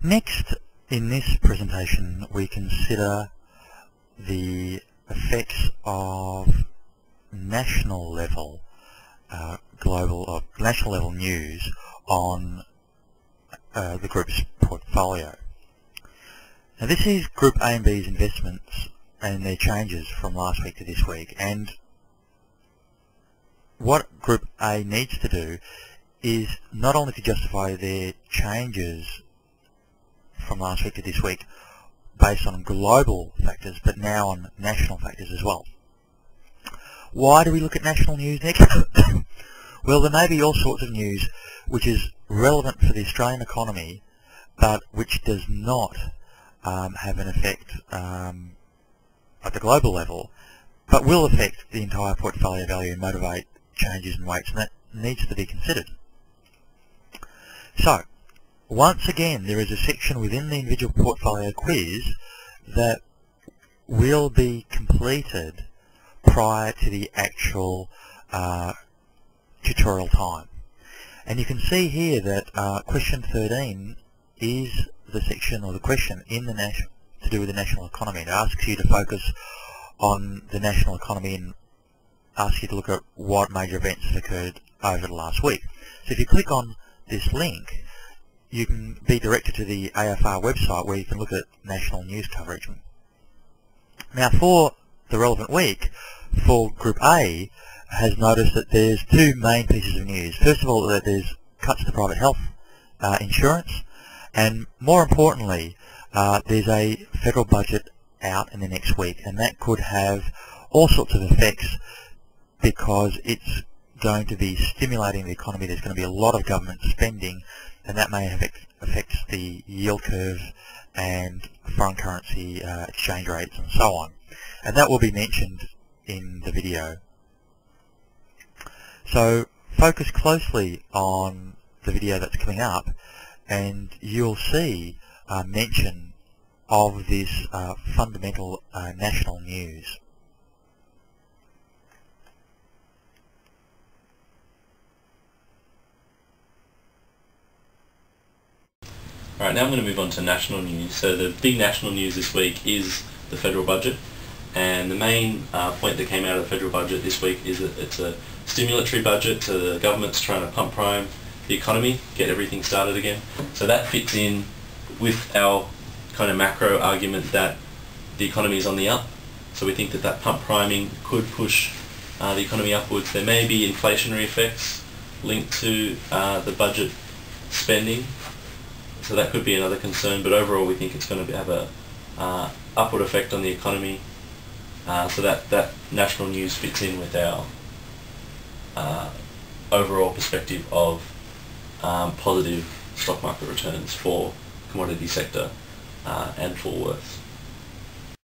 Next, in this presentation, we consider the effects of national level national level news on the group's portfolio. Now, this is Group A and B's investments and their changes from last week to this week, and what Group A needs to do is not only to justify their changes from last week to this week based on global factors, but now on national factors as well. Why do we look at national news next? Well, there may be all sorts of news which is relevant for the Australian economy, but which does not have an effect at the global level, but will affect the entire portfolio value and motivate changes in weights, and that needs to be considered. So, once again, there is a section within the individual portfolio quiz that will be completed prior to the actual tutorial time. And you can see here that question 13 is the section or the question in the to do with the national economy. It asks you to focus on the national economy and asks you to look at what major events have occurred over the last week. So if you click on this link, you can be directed to the AFR website where you can look at national news coverage. Now, for the relevant week, for Group A has noticed that there's two main pieces of news. First of all, that there's cuts to private health insurance, and more importantly, there's a federal budget out in the next week, and that could have all sorts of effects because it's going to be stimulating the economy. There's going to be a lot of government spending, and that may affect the yield curve and foreign currency exchange rates and so on. And that will be mentioned in the video. So focus closely on the video that's coming up, and you'll see mention of this fundamental national news. Alright, now I'm going to move on to national news. So the big national news this week is the federal budget, and the main point that came out of the federal budget this week is that it's a stimulatory budget, so the government's trying to pump prime the economy, get everything started again. So that fits in with our kind of macro argument that the economy is on the up. So we think that that pump priming could push the economy upwards. There may be inflationary effects linked to the budget spending, so that could be another concern, but overall we think it's going to have a upward effect on the economy. So that national news fits in with our overall perspective of positive stock market returns for commodity sector and for Woolworths.